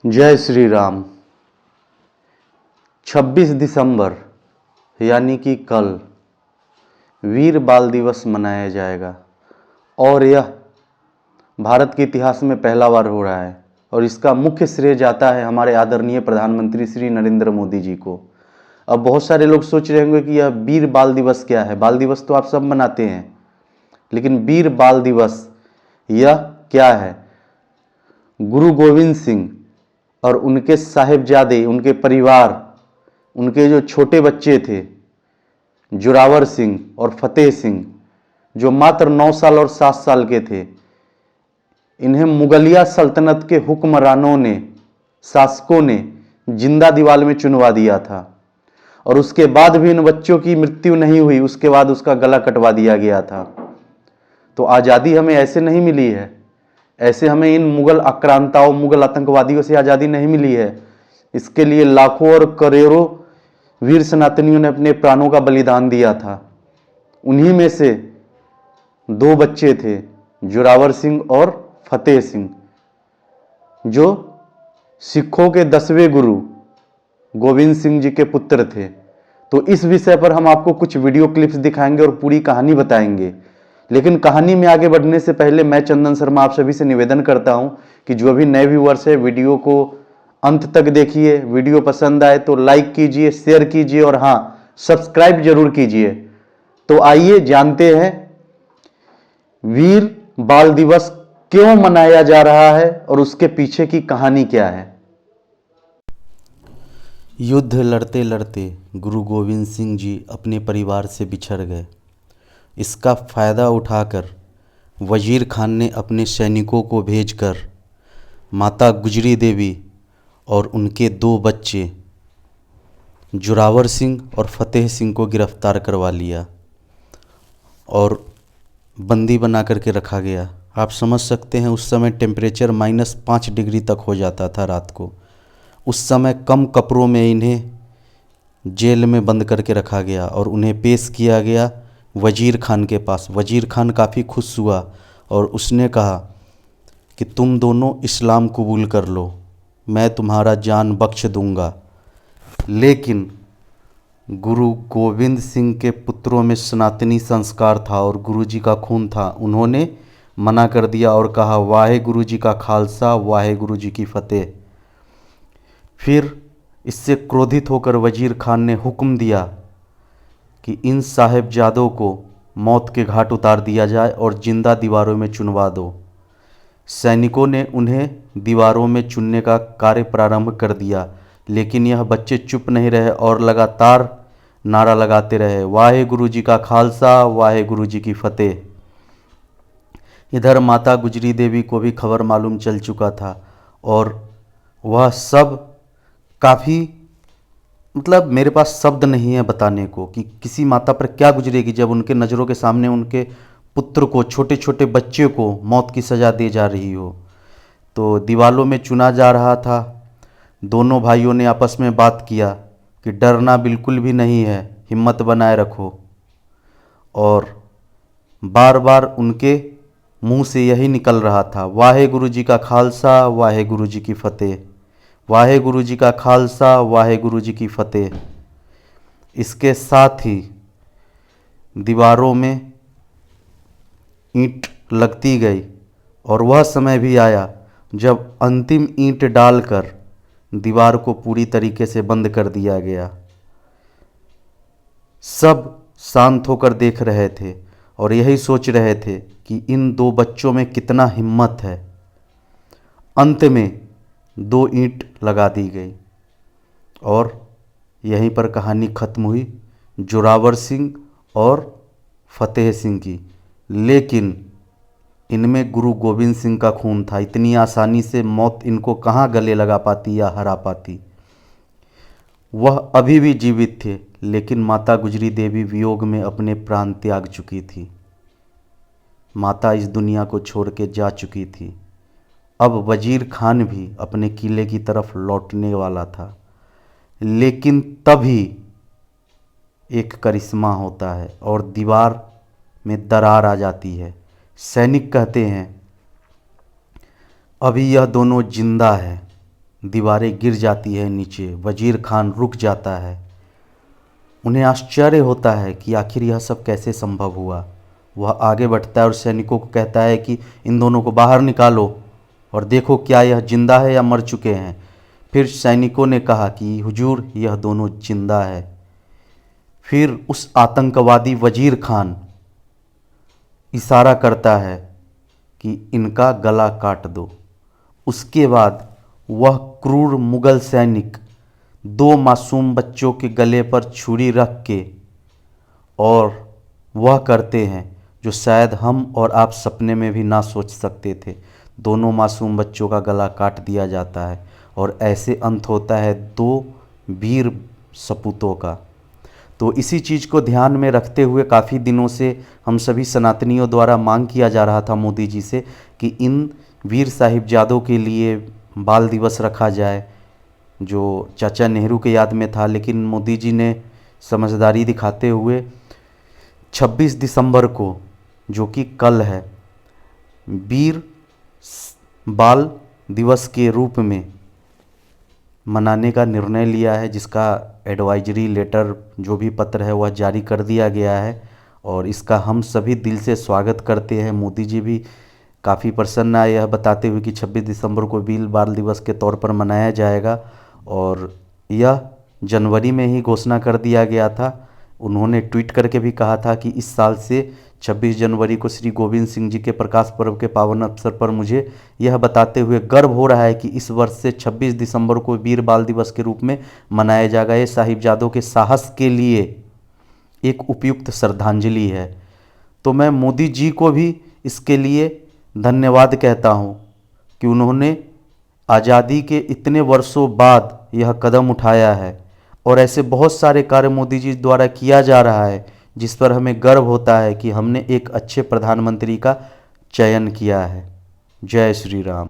जय श्री राम। 26 दिसंबर यानी कि कल वीर बाल दिवस मनाया जाएगा और यह भारत के इतिहास में पहला बार हो रहा है और इसका मुख्य श्रेय जाता है हमारे आदरणीय प्रधानमंत्री श्री नरेंद्र मोदी जी को। अब बहुत सारे लोग सोच रहे होंगे कि यह वीर बाल दिवस क्या है। बाल दिवस तो आप सब मनाते हैं, लेकिन वीर बाल दिवस यह क्या है? गुरु गोविंद सिंह और उनके साहिबजादे, उनके परिवार, उनके जो छोटे बच्चे थे जोरावर सिंह और फतेह सिंह, जो मात्र 9 साल और 7 साल के थे, इन्हें मुगलिया सल्तनत के हुक्मरानों ने, शासकों ने जिंदा दीवार में चुनवा दिया था और उसके बाद भी इन बच्चों की मृत्यु नहीं हुई। उसके बाद उसका गला कटवा दिया गया था। तो आज़ादी हमें ऐसे नहीं मिली है, ऐसे हमें इन मुगल आक्रांताओं, मुगल आतंकवादियों से आज़ादी नहीं मिली है। इसके लिए लाखों और करोड़ों वीर सनातनियों ने अपने प्राणों का बलिदान दिया था। उन्हीं में से 2 बच्चे थे, जोरावर सिंह और फतेह सिंह, जो सिखों के 10वें गुरु गोविंद सिंह जी के पुत्र थे। तो इस विषय पर हम आपको कुछ वीडियो क्लिप्स दिखाएंगे और पूरी कहानी बताएंगे। लेकिन कहानी में आगे बढ़ने से पहले मैं चंदन शर्मा आप सभी से निवेदन करता हूं कि जो भी नए व्यूअर्स है, वीडियो को अंत तक देखिए। वीडियो पसंद आए तो लाइक कीजिए, शेयर कीजिए और हाँ, सब्सक्राइब जरूर कीजिए। तो आइए जानते हैं वीर बाल दिवस क्यों मनाया जा रहा है और उसके पीछे की कहानी क्या है। युद्ध लड़ते लड़ते गुरु गोविंद सिंह जी अपने परिवार से बिछड़ गए। इसका फ़ायदा उठाकर वजीर खान ने अपने सैनिकों को भेजकर माता गुजरी देवी और उनके 2 बच्चे जोरावर सिंह और फतेह सिंह को गिरफ्तार करवा लिया और बंदी बना करके रखा गया। आप समझ सकते हैं उस समय टेम्परेचर -5 डिग्री तक हो जाता था रात को। उस समय कम कपड़ों में इन्हें जेल में बंद करके रखा गया और उन्हें पेश किया गया वजीर खान के पास। वजीर खान काफ़ी खुश हुआ और उसने कहा कि तुम दोनों इस्लाम कबूल कर लो, मैं तुम्हारा जान बख्श दूंगा। लेकिन गुरु गोविंद सिंह के पुत्रों में सनातनी संस्कार था और गुरु जी का खून था। उन्होंने मना कर दिया और कहा, वाहे गुरु जी का खालसा, वाहे गुरु जी की फतेह। फिर इससे क्रोधित होकर वजीर खान ने हुक्म दिया कि इन साहिबजादों को मौत के घाट उतार दिया जाए और जिंदा दीवारों में चुनवा दो। सैनिकों ने उन्हें दीवारों में चुनने का कार्य प्रारंभ कर दिया, लेकिन यह बच्चे चुप नहीं रहे और लगातार नारा लगाते रहे, वाहे गुरु जी का खालसा, वाहे गुरु जी की फतेह। इधर माता गुजरी देवी को भी खबर मालूम चल चुका था और वह सब काफ़ी, मतलब मेरे पास शब्द नहीं है बताने को कि किसी माता पर क्या गुजरेगी जब उनके नज़रों के सामने उनके पुत्र को, छोटे छोटे बच्चे को मौत की सज़ा दी जा रही हो। तो दीवालों में चुना जा रहा था। दोनों भाइयों ने आपस में बात किया कि डरना बिल्कुल भी नहीं है, हिम्मत बनाए रखो। और बार बार उनके मुंह से यही निकल रहा था, वाहे गुरु जी का खालसा, वाहे गुरु जी की फतेह, वाहे गुरु जी का खालसा, वाहे गुरु जी की फतेह। इसके साथ ही दीवारों में ईंट लगती गई और वह समय भी आया जब अंतिम ईंट डालकर दीवार को पूरी तरीके से बंद कर दिया गया। सब शांत होकर देख रहे थे और यही सोच रहे थे कि इन 2 बच्चों में कितना हिम्मत है। अंत में 2 ईंट लगा दी गई और यहीं पर कहानी ख़त्म हुई जोरावर सिंह और फतेह सिंह की। लेकिन इनमें गुरु गोविंद सिंह का खून था। इतनी आसानी से मौत इनको कहाँ गले लगा पाती या हरा पाती। वह अभी भी जीवित थे, लेकिन माता गुजरी देवी वियोग में अपने प्राण त्याग चुकी थी। माता इस दुनिया को छोड़ के जा चुकी थी। अब वजीर खान भी अपने किले की तरफ लौटने वाला था, लेकिन तभी एक करिश्मा होता है और दीवार में दरार आ जाती है। सैनिक कहते हैं, अभी यह दोनों जिंदा है, दीवारें गिर जाती है नीचे। वजीर खान रुक जाता है। उन्हें आश्चर्य होता है कि आखिर यह सब कैसे संभव हुआ। वह आगे बढ़ता है और सैनिकों को कहता है कि इन दोनों को बाहर निकालो और देखो क्या यह जिंदा है या मर चुके हैं। फिर सैनिकों ने कहा कि हुजूर यह दोनों जिंदा है। फिर उस आतंकवादी वजीर खान इशारा करता है कि इनका गला काट दो। उसके बाद वह क्रूर मुगल सैनिक 2 मासूम बच्चों के गले पर छुरी रख के और वह करते हैं जो शायद हम और आप सपने में भी ना सोच सकते थे। दोनों मासूम बच्चों का गला काट दिया जाता है और ऐसे अंत होता है 2 वीर सपूतों का। तो इसी चीज़ को ध्यान में रखते हुए काफ़ी दिनों से हम सभी सनातनियों द्वारा मांग किया जा रहा था मोदी जी से कि इन वीर साहिबजादों के लिए बाल दिवस रखा जाए, जो चाचा नेहरू के याद में था। लेकिन मोदी जी ने समझदारी दिखाते हुए 26 दिसंबर को, जो कि कल है, वीर बाल दिवस के रूप में मनाने का निर्णय लिया है, जिसका एडवाइजरी लेटर जो भी पत्र है वह जारी कर दिया गया है और इसका हम सभी दिल से स्वागत करते हैं। मोदी जी भी काफ़ी प्रसन्न आए यह बताते हुए कि 26 दिसंबर को वीर बाल दिवस के तौर पर मनाया जाएगा और यह जनवरी में ही घोषणा कर दिया गया था। उन्होंने ट्वीट करके भी कहा था कि इस साल से 26 जनवरी को श्री गोविंद सिंह जी के प्रकाश पर्व के पावन अवसर पर मुझे यह बताते हुए गर्व हो रहा है कि इस वर्ष से 26 दिसंबर को वीर बाल दिवस के रूप में मनाया जाएगा। ये साहिबजादों के साहस के लिए एक उपयुक्त श्रद्धांजलि है। तो मैं मोदी जी को भी इसके लिए धन्यवाद कहता हूँ कि उन्होंने आज़ादी के इतने वर्षों बाद यह कदम उठाया है और ऐसे बहुत सारे कार्य मोदी जी द्वारा किया जा रहा है जिस पर हमें गर्व होता है कि हमने एक अच्छे प्रधानमंत्री का चयन किया है। जय श्री राम।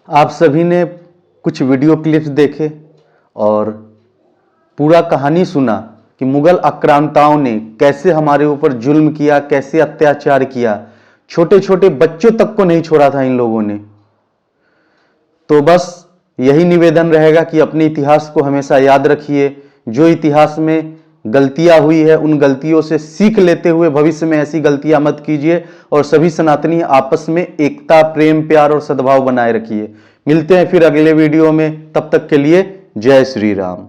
आप सभी ने कुछ वीडियो क्लिप्स देखे और पूरा कहानी सुना कि मुगल आक्रांताओं ने कैसे हमारे ऊपर जुल्म किया, कैसे अत्याचार किया। छोटे छोटे बच्चों तक को नहीं छोड़ा था इन लोगों ने। तो बस यही निवेदन रहेगा कि अपने इतिहास को हमेशा याद रखिए। जो इतिहास में गलतियां हुई है उन गलतियों से सीख लेते हुए भविष्य में ऐसी गलतियां मत कीजिए और सभी सनातनी आपस में एकता, प्रेम, प्यार और सद्भाव बनाए रखिए। मिलते हैं फिर अगले वीडियो में, तब तक के लिए जय श्री राम।